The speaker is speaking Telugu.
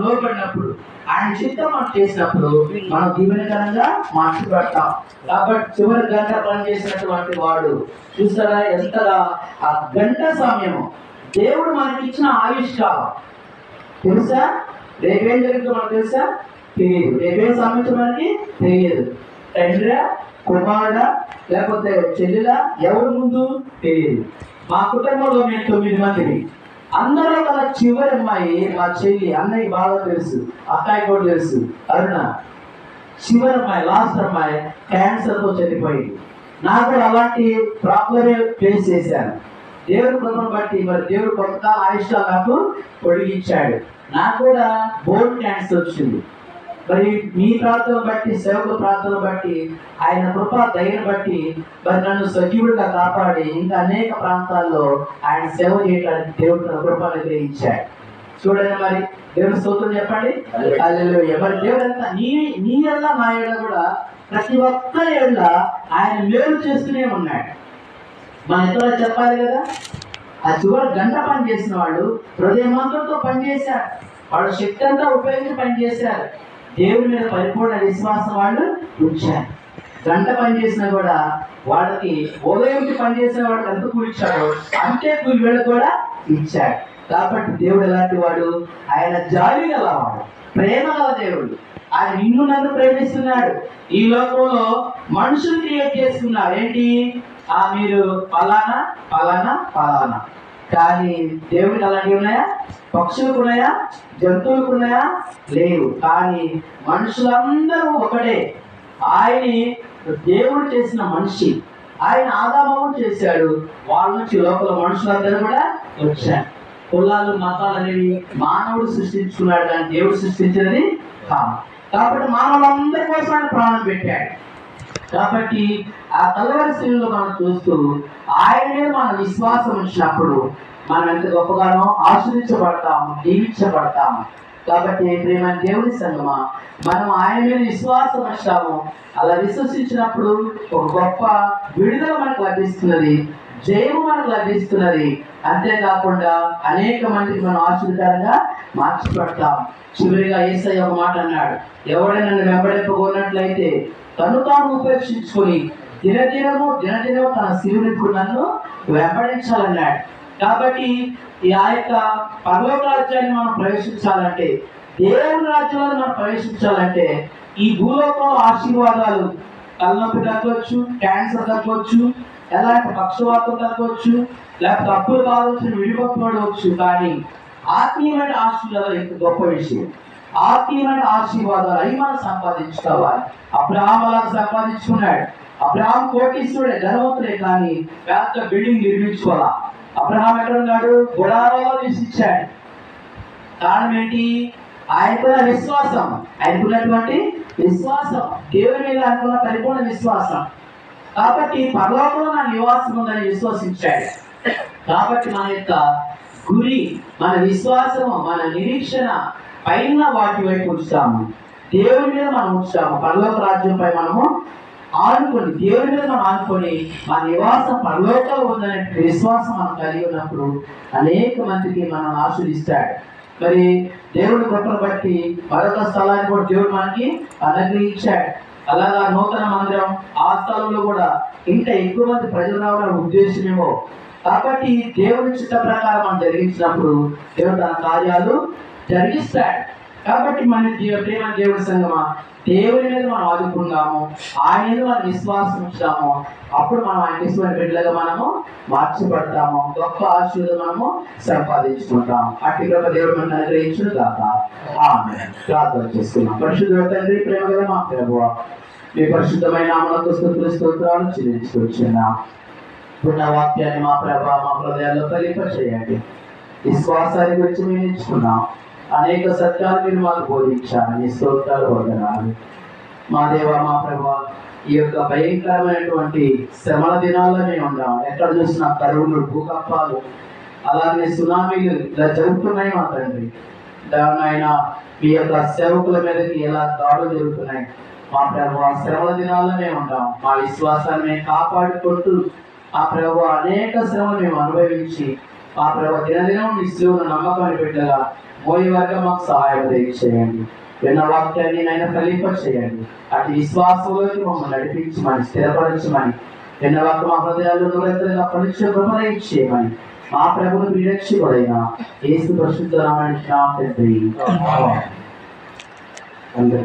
లోబడినప్పుడు, ఆయన చిత్తం మనం చేసినప్పుడు మనం దీవెనకరంగా మార్చబడతాం. కాబట్టి చివరి గంట పనిచేసినటువంటి వాడు చూస్తారా ఎంతగా ఆ గంట సమయము దేవుడు మనకి ఇచ్చిన ఆయుష్కాలం. తెలుసా రేపేం జరుగుతుందో మనకు తెలుసా? తెలియదు. రేపేం సంబంధించి మనకి తెలియదు. తండ్రి, కుమారుడా, లేకపోతే చెల్లిలా, ఎవరి ముందు తెలియదు. మా కుటుంబంలో మేము 9 మందిని. అందరూ తన చివరి అమ్మాయి మా చెల్లి, అన్నయ్య బాగా తెలుసు, అక్కాయి కూడా తెలుసు, అరుణ. చివరి అమ్మాయి, లాస్ట్ అమ్మాయి క్యాన్సర్తో చనిపోయింది. నాకు కూడా అలాంటి ప్రాబ్లమే ఫేస్ చేశాను. దేవుడి కృపను బట్టి మరి దేవుడు కొంతకాలం ఆయుష్గా నాకు పొడిగించాడు. నాకు కూడా బోన్ క్యాన్సర్ వచ్చింది. మరి మీ ప్రార్థన బట్టి, సేవకుల ప్రార్థన బట్టి, ఆయన కృప దయను బట్టి మరి నన్ను సజీవుడిగా కాపాడి ఇంకా అనేక ప్రాంతాల్లో ఆయన సేవ చేయడానికి దేవుడు తన కృపను గ్రహించాడు. చూడండి మరి దేవుడు స్తోత్రం చెప్పండి. హల్లెలూయా. మరి దేవుడు అంతా నీ ఎల్ల నా ఎడ కూడా ప్రతి ఒక్కరి ఎల్ల ఆయన మేలు చేస్తూనే ఉన్నాడు. మన ఇతరులు చెప్పాలి కదా. ఆ చివరి గంట పని చేసిన వాళ్ళు హృదయమంతంతో పనిచేశారు. వాళ్ళు శక్తి అంతా ఉపయోగించి పనిచేశారు. దేవుడి మీద పరిపూర్ణ విశ్వాసం వాళ్ళు ఉంచారు. గంట పనిచేసినా కూడా వాళ్ళకి ఉదయంకి పనిచేసిన వాళ్ళకి ఎంత కూలి ఇచ్చాడో అంతే కూలి వీళ్ళకి కూడా ఇచ్చాడు. కాబట్టి దేవుడు ఎలాంటి వాడు? ఆయన జాలి గలవాడు, ప్రేమ గల దేవుడు. ఆయన నిన్ను నన్ను ప్రేమిస్తున్నాడు. ఈ లోకంలో మనుషులు క్రియేట్ చేస్తున్నారు. ఏంటి? మీరు ఫలానా ఫలానా ఫలానా. కానీ దేవుడికి అలాంటివి ఉన్నాయా? పక్షులకు ఉన్నాయా? జంతువులకు ఉన్నాయా? లేవు. కానీ మనుషులందరూ ఒకటే. ఆయన్ని దేవుడు చేసిన మనిషి. ఆయన ఆదాము చేశాడు. వాళ్ళ నుంచి లోపల మనుషులందరూ కూడా వచ్చారు. కులాలు, మతాలు అనేవి మానవుడు సృష్టించుకున్నాడు, కానీ దేవుడు సృష్టించినది కాదు. కాబట్టి మానవులందరి కోసం ఆయన ప్రాణం పెట్టాడు. కాబట్టి ఆ కల్వరి శిలువలో మనం చూస్తూ ఆయన మీద మన విశ్వాసం ఉంచినప్పుడు మనం ఎంత గొప్పగానో ఆశ్రయించబడతాము, దీవించబడతాము. కాబట్టి ప్రేమ దేవుని సంగమా, మనం ఆయన మీద విశ్వాసం ఉంచాము. అలా విశ్వసించినప్పుడు ఒక గొప్ప విడుదల మనకు లభిస్తున్నది, జయము మనకు లభిస్తున్నది. అంతేకాకుండా అనేక మందికి మనం ఆశీర్వాదంగా మార్చిపడతాం. చివరిగా యేసయ్య ఒక మాట అన్నాడు, ఎవడైనా నన్ను వెంబడింపగోనట్లయితే తను తాను ఉపేక్షించుకొని దినదినము తన శిలువెత్తుకు నన్ను వెంబడించాలన్నాడు. కాబట్టి ఆ యొక్క పరలోక రాజ్యాన్ని మనం ప్రవేశించాలంటే, దేవుని రాజ్యంలో మనం ప్రవేశించాలంటే ఈ భూలోకంలో ఆశీర్వాదాలు, తలనొప్పి తగ్గవచ్చు, క్యాన్సర్ తగ్గవచ్చు, ఎలాంటి పక్షవాతం తగ్గవచ్చు, లేకపోతే అప్పులు కావచ్చు, విడిపోవచ్చు. కానీ ఆత్మీయమైన ఆశీర్వాదాలు ఎంత గొప్ప విషయం. ఆత్మీయమైన ఆశీర్వాదాలు అవి మనం సంపాదించుకోవాలి. అబ్రహాము అలా సంపాదించుకున్నాడు. అబ్రహాము కోటీశ్వరుడే, ధనవంతుడే, కానీ పెద్ద బిల్డింగ్ నిర్మించుకోవాలా. అబ్రహాం ఎక్కడ ఉన్నాడు? గుడారాలో నివసించాడు. కారణం ఏంటి? ఆయనకున్న విశ్వాసం, ఆయనకున్నటువంటి విశ్వాసం, దేవుని మీద ఆయనకున్న పరిపూర్ణ విశ్వాసం. కాబట్టి పరలోకంలో నా నివాసం ఉందని విశ్వసించాడు. కాబట్టి మన యొక్క గురి, మన విశ్వాసము, మన నిరీక్షణ పైన వాటి వైపు ఉంచుతాము. దేవుని మీద మనం ఉంచుతాము. పరలోక రాజ్యంపై మనము ఆనుకొని, దేవుని మీద మనం ఆనుకొని మన నివాసం పరలోకంలో ఉందనే విశ్వాసం మనం కలిగి ఉన్నప్పుడు అనేక మందికి మనం ఆశీర్వదిస్తాడు. మరి దేవుడి కృపను బట్టి మరొక స్థలాన్ని కూడా దేవుడు మనకి అనుగ్రహించాడు. అలాగా నూతన మందిరం, ఆ స్థలంలో కూడా ఇంకా ఎక్కువ మంది ప్రజలు రావడం ఉద్దేశమేమో. కాబట్టి దేవుని చిత్త ప్రకారం మనం జరిగించినప్పుడు దేవుడు తన కార్యాలు జరిగిస్తాడు. కాబట్టి మన ప్రేమ దేవుడి సంగమా, దేవుని మీద మనం ఆదుకుందాము, ఆయన మీద మనం విశ్వాసం ఉంచుతాము. అప్పుడు మనం ఆయన ఇష్టమైన బిడ్డలుగా మనము మార్చబడతాము, గొప్ప ఆశీర్వాదం మనము సంపాదించుకుంటాం. అట్టి గొప్ప దేవుడు మనం అనుగ్రహించును గాక. ఆమేన్. ప్రార్థన చేసుకున్నాం. పరిశుద్ధ తండ్రి, ప్రేమ గల మా ప్రభువా, మీ పరిశుద్ధమైన నామమునకు స్తుతులు స్తోత్రాలు చెల్లించుకొచ్చున్నాం. ఉన్న వాక్యాన్ని మా ప్రభా మా హృదయాల్లో ఫలింపచేయండి. విశ్వాసాన్ని గురించి మేము నేర్చుకున్నాం. అనేక సత్యాలు మీరు మాకు బోధించారు. నీ స్తోత్రాలు, వందనాలు. మా దేవ, మా ప్రభా, ఈ యొక్క భయంకరమైనటువంటి శ్రమల దినాల్లో మేము ఉన్నాం. ఎక్కడ చూసినా కరువులు, భూకంపాలు, అలాగే సునామీలు ఇలా జరుగుతున్నాయి మా తండ్రి. దానినైనా మీ యొక్క సేవకుల మీదకి ఎలా దాడులు జరుగుతున్నాయి మా ప్రభా. శ్రమల దినాల్లో మేము ఉంటాం. మా విశ్వాసాన్ని మేము కాపాడుకుంటూ ఆ ప్రభు అనేక శ్రమలు మేము అనుభవించి మా ప్రభు దినదినం నీ శిలువను నమ్మకాన్ని పెట్టగా మోయి వరకు మాకు సహాయం చేయండి. విన్న వాక్యాన్ని నైనా ఫలింప చేయండి. అటు విశ్వాసంలోకి మమ్మల్ని నడిపించమని, స్థిరపరచమని, విన్న వాక్యం మా హృదయాల్లో నూరంతరంగా పరీక్ష చేయమని మా ప్రభువును విరక్షకుడైన యేసు పరిశుద్ధ నామమున తండ్రి.